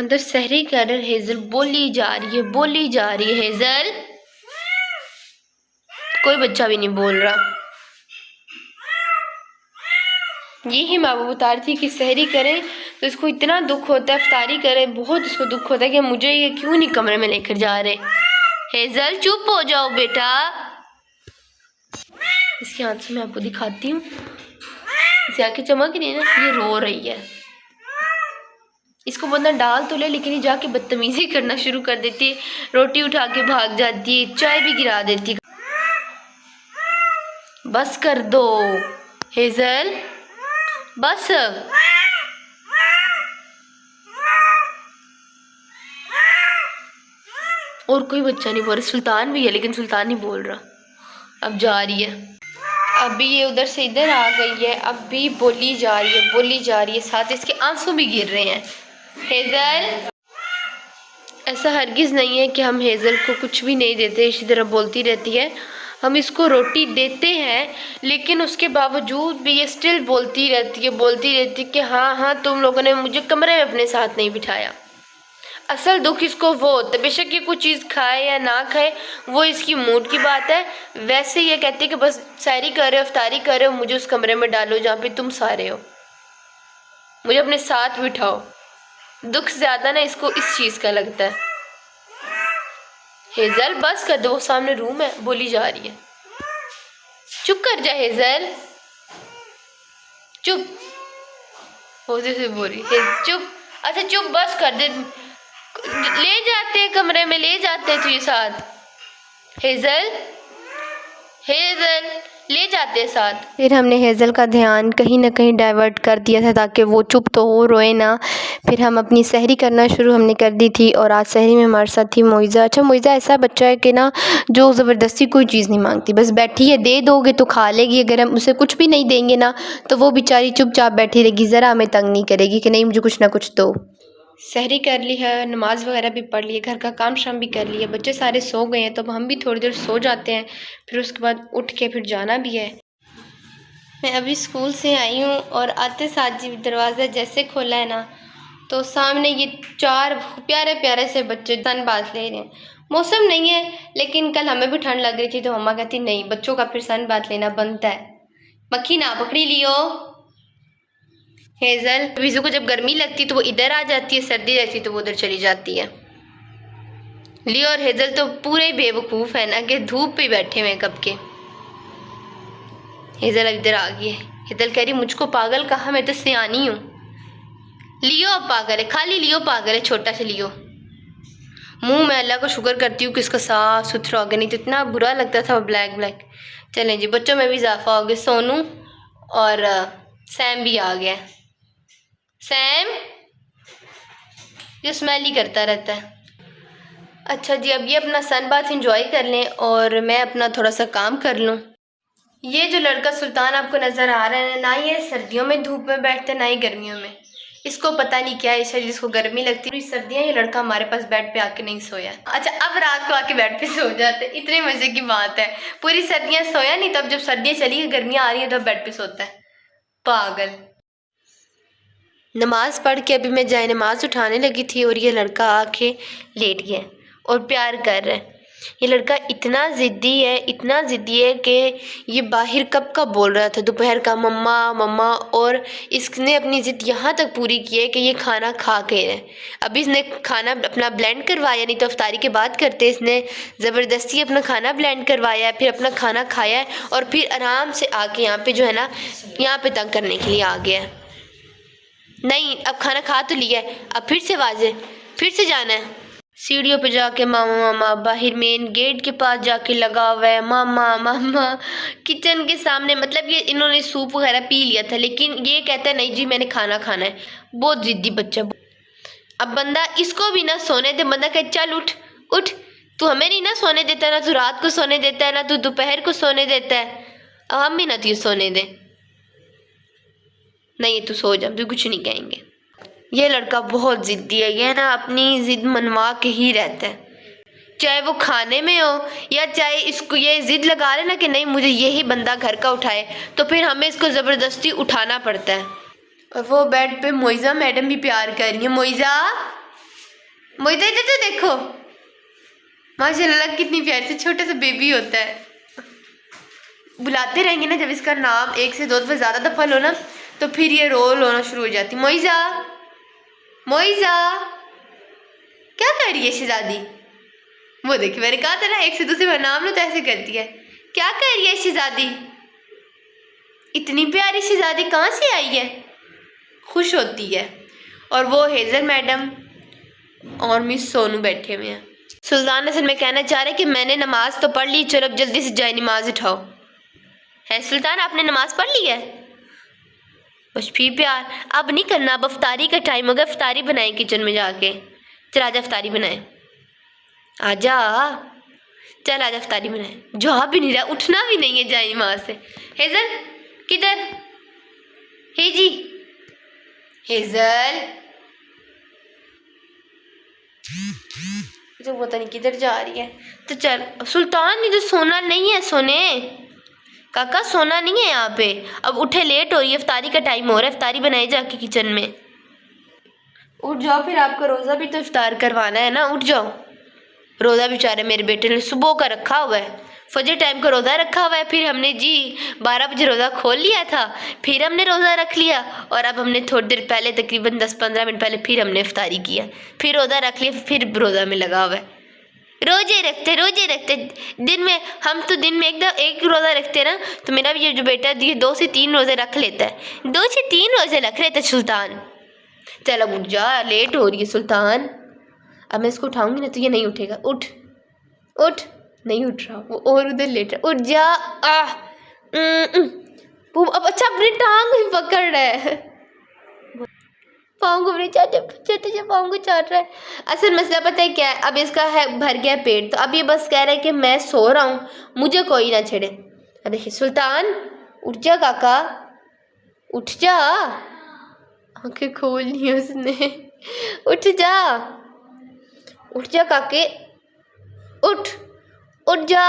अंदर सहरी कर हेजल बोली जा रही है, बोली जा रही है। हेजल, कोई बच्चा भी नहीं बोल रहा। यही माँ बाप बता रही थी कि सहरी करें तो इसको इतना दुख होता है, इफ्तारी करें बहुत इसको दुख होता है कि मुझे ये क्यों नहीं कमरे में लेकर जा रहे। हेजल चुप हो जाओ बेटा। इसकी आंखें मैं आपको दिखाती हूँ, इसकी आंखें चमक रही है ना, ये रो रही है। इसको बंदा डाल तो ले, लेकिन ये जाके बदतमीजी करना शुरू कर देती है, रोटी उठा के भाग जाती है, चाय भी गिरा देती है। बस कर दो हेजल, बस। और कोई बच्चा नहीं बोल रहा, सुल्तान भी है लेकिन सुल्तान नहीं बोल रहा। अब जा रही है, अभी ये उधर से इधर आ गई है, अब भी बोली जा रही है, बोली जा रही है, साथ इसके आंसू भी गिर रहे हैं। हेजल, ऐसा हरगिज़ नहीं है कि हम हेजल को कुछ भी नहीं देते, इसी तरह बोलती रहती है। हम इसको रोटी देते हैं लेकिन उसके बावजूद भी ये स्टिल बोलती रहती है कि हाँ हाँ तुम लोगों ने मुझे कमरे में अपने साथ नहीं बिठाया। असल दुख इसको वो होता है, बेशक ये कुछ चीज़ खाए या ना खाए वो इसकी मूड की बात है। वैसे ये कहती है कि बस सैरी कर रहे हो, इफ्तारी कर रहे हो, मुझे उस कमरे में डालो जहाँ पे तुम सारे हो, मुझे अपने साथ बिठाओ। दुख ज़्यादा ना इसको इस चीज़ का लगता है। हेजल बस कर दो, सामने रूम है, बोली जा रही है। चुप कर जा हेजल, चुप हो से बोल रही चुप। अच्छा चुप, बस कर दे, ले जाते हैं कमरे में, ले जाते हैं तुझे साथ। हेजल, हेजल ले जाते साथ। फिर हमने हेज़ल का ध्यान कहीं ना कहीं डाइवर्ट कर दिया था ताकि वो चुप तो हो, रोए ना। फिर हम अपनी सहरी करना शुरू हमने कर दी थी और आज सहरी में हमारे साथ थी मोइज़ा। अच्छा मोइज़ा ऐसा बच्चा है कि ना जो ज़बरदस्ती कोई चीज़ नहीं मांगती, बस बैठी है, दे दोगे तो खा लेगी, अगर हम उसे कुछ भी नहीं देंगे ना तो वो बेचारी चुपचाप बैठी रहेगी, ज़रा हमें तंग नहीं करेगी कि नहीं मुझे कुछ ना कुछ दो। सहरी कर ली है, नमाज़ वगैरह भी पढ़ ली है, घर का काम शाम भी कर लिया, बच्चे सारे सो गए हैं तो अब हम भी थोड़ी देर सो जाते हैं, फिर उसके बाद उठ के फिर जाना भी है। मैं अभी स्कूल से आई हूँ और आते साथ जी दरवाज़ा जैसे खोला है ना तो सामने ये 4 प्यारे प्यारे से बच्चे सन बात ले रहे हैं। मौसम नहीं है लेकिन कल हमें भी ठंड लग रही थी तो मम्मा कहती नहीं बच्चों का फिर सन बात लेना बनता है, मक्खी ना पकड़ी लियो। हेज़ल विज़ू को जब गर्मी लगती तो वो इधर आ जाती है, सर्दी रहती तो वो उधर चली जाती है। लियो और हेज़ल तो पूरे ही बेवकूफ़ है ना कि धूप पे बैठे हुए कब के। हेज़ल अब इधर आ गई है, हेज़ल कह रही मुझको पागल कहा, मैं तो सियानी हूँ। लियो अब पागल है, खाली लियो पागल है, छोटा सा लियो। मुंह में अल्लाह को शुक्र करती हूँ कि इसका साफ सुथरा हो गया, नहीं तो इतना बुरा लगता था वो ब्लैक ब्लैक। चलें जी बच्चों में भी इजाफा हो गया, सोनू और सैम भी आ गया। सैम जो स्मेल ही करता रहता है। अच्छा जी अब ये अपना सन बाथ इंजॉय कर लें और मैं अपना थोड़ा सा काम कर लूँ। ये जो लड़का सुल्तान आपको नज़र आ रहा है ना, ये सर्दियों में धूप में बैठता है ना ही गर्मियों में। इसको पता नहीं क्या है, शायद जिसको गर्मी लगती है सर्दियाँ, ये लड़का हमारे पास बेड पे आके नहीं सोया। अच्छा अब रात को आके बेड पे सो जाते, इतने मज़े की बात है। पूरी सर्दियाँ सोया नहीं, तब जब सर्दियाँ चली गर्मियाँ आ रही है तब बेड पे सोता है, पागल। नमाज़ पढ़ के अभी मैं जाए नमाज़ उठाने लगी थी और ये लड़का आके लेट गया और प्यार कर रहा है। ये लड़का इतना ज़िद्दी है, इतना ज़िद्दी है कि ये बाहर कब का बोल रहा था दोपहर का मम्मा मम्मा, और इसने अपनी ज़िद यहाँ तक पूरी की है कि ये खाना खा के है। अभी इसने खाना अपना ब्लेंड करवाया, नहीं तो इफ्तारी के बाद करते, इसने ज़बरदस्ती अपना खाना ब्लेंड करवाया है, फिर अपना खाना खाया है और फिर आराम से आके यहाँ पे जो है ना यहाँ पे तंग करने के लिए आ गया है। नहीं अब खाना खा तो लिया है, अब फिर से आवाज़, फिर से जाना है। सीढ़ियों पे जाके मामा मामा, बाहर मेन गेट के पास जाके लगा हुआ है मामा मामा, किचन के सामने। मतलब ये इन्होंने सूप वगैरह पी लिया था लेकिन ये कहता है नहीं जी मैंने खाना खाना है। बहुत ज़िद्दी बच्चा। अब बंदा इसको भी ना सोने दे, बंदा कहे चल उठ उठ, तू हमें नहीं ना सोने देता, ना तू रात को सोने देता है, ना तू दोपहर को सोने देता है, अब हम भी ना तुझे सोने दें। नहीं तू सो जा, तू कुछ नहीं कहेंगे। ये लड़का बहुत ज़िद्दी है, ये ना अपनी ज़िद मनवा के ही रहता है, चाहे वो खाने में हो या चाहे इसको ये ज़िद लगा ले ना कि नहीं मुझे यही बंदा घर का उठाए, तो फिर हमें इसको ज़बरदस्ती उठाना पड़ता है। और वो बेड पे मोइज़ा मैडम भी प्यार कर रही है। मोइज़ा मोहिता इधर तो देखो, माशाल्लाह कितनी प्यारी से छोटा सा बेबी होता है। बुलाते रहेंगे ना, जब इसका नाम 1 से 2 दफ़ा ज़्यादा दफ़ा लो ना तो फिर ये रोल होना शुरू हो जाती। मोइज़ा, मोइज़ा क्या कर रही है शहजादी? वो देखिए, मैंने कहा था ना 1 से 2 दफ़ा नाम लो तो ऐसे करती है। क्या कर रही है शहजादी? इतनी प्यारी शहजादी कहाँ से आई है? खुश होती है। और वो हेज़ल मैडम और मिस सोनू बैठे हुए हैं। सुल्तान असल में कहना चाह रहे कि मैंने नमाज तो पढ़ ली, चलो अब जल्दी से जाए नमाज उठाओ। है सुल्तान, आपने नमाज पढ़ ली है? बस फिर प्यार, अब नहीं करना, अब अफ्तारी का टाइम हो गया, अफ्तारी बनाए किचन में जाके। चल आजा अफ्तारी बनाए, आजा, चल आजा अफ्तारी बनाए। जवाब भी नहीं रहा, उठना भी नहीं है जाए नमाज से। हेज़ल किधर? हे जी हेज़ल, तो पता नहीं किधर जा रही है। तो चल सुल्तान, ये तो सोना नहीं है, सोने काका सोना नहीं है यहाँ पे। अब उठे, लेट हो रही है, इफ्तारी का टाइम हो रहा है, इफ्तारी बनाई जाके किचन में। उठ जाओ, फिर आपका रोज़ा भी तो इफ्तार करवाना है ना, उठ जाओ। रोज़ा बेचारे मेरे बेटे ने सुबह का रखा हुआ है, फजर टाइम का रोज़ा रखा हुआ है। फिर हमने जी 12 बजे रोज़ा खोल लिया था, फिर हमने रोज़ा रख लिया, और अब हमने थोड़ी देर पहले, तकरीबन 10-15 मिनट पहले फिर हमने इफ्तारी किया, फिर रोज़ा रख लिया, फिर रोज़ा में लगा हुआ है। रोजे रखते दिन में, हम तो दिन में एक रोज़ा रखते ना, तो मेरा भी ये जो बेटा ये 2 से 3 रोज़े रख लेता है, 2 से 3 रोज़े रख लेता है सुल्तान। चल अब उठ जा, लेट हो रही है सुल्तान। अब मैं इसको उठाऊंगी ना तो ये नहीं उठेगा। उठ उठ, नहीं उठ रहा वो, और उधर लेट रहा। उठ जा। वो अब अच्छा अपनी टांग भी पकड़ रहा है, पाँव को अपने चाटे पाँव को चाट रहा है। असल मसला पता है क्या है, अब इसका है भर गया पेट, तो अब ये बस कह रहा है कि मैं सो रहा हूँ, मुझे कोई ना छेड़े। अब देखिए सुल्तान, उठ जा काका, उठ जा। आंखें खोल ली उसने। उठ जा, उठ जा काके, उठ, उठ जा।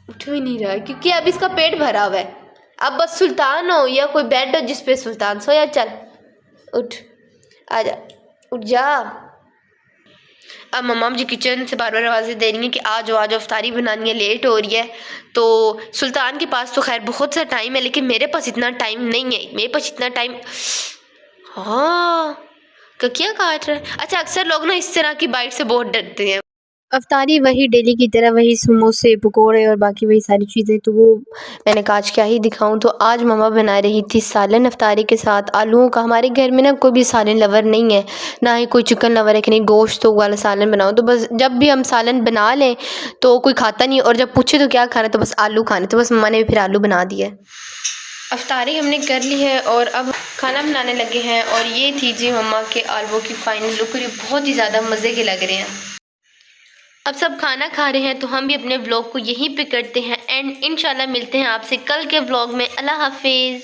उठ भी नहीं रहा क्योंकि अब इसका पेट भरा हुआ है। अब बस सुल्तान हो या कोई बेड हो जिस पे सुल्तान सोया। चल उठ, आजा, उठ जा। अब मम्मा मुझे किचन से बार बार आवाज़ें दे रही हैं कि आ जाओ इफ्तारी बनानी है, लेट हो रही है। तो सुल्तान के पास तो खैर बहुत सा टाइम है, लेकिन मेरे पास इतना टाइम नहीं है, मेरे पास इतना टाइम। हाँ, क्या काट रहा है? अच्छा, अक्सर लोग ना इस तरह की बाइट से बहुत डरते हैं। अफ्तारी वही डेली की तरह, वही समोसे पकोड़े और बाकी वही सारी चीज़ें, तो वो मैंने कहा आज क्या ही दिखाऊं। तो आज मम्मा बना रही थी सालन अफ्तारी के साथ आलूओं का। हमारे घर में ना कोई भी सालन लवर नहीं है, ना ही कोई चिकन लवर है कि नहीं गोश्त वाला सालन बनाओ। तो बस जब भी हम सालन बना लें तो कोई खाता नहीं, और जब पूछे तो क्या खाना, तो बस आलू खाने, तो बस मम्मा ने फिर आलू बना दिया। अफ्तारी हमने कर ली है और अब खाना बनाने लगे हैं। और ये थी जी मम्मा के आलू की फाइनल लुक, और ये बहुत ही ज़्यादा मज़े के लग रहे हैं। अब सब खाना खा रहे हैं तो हम भी अपने व्लॉग को यहीं पे करते हैं एंड इंशाल्लाह मिलते हैं आपसे कल के व्लॉग में। अल्लाह हाफिज़।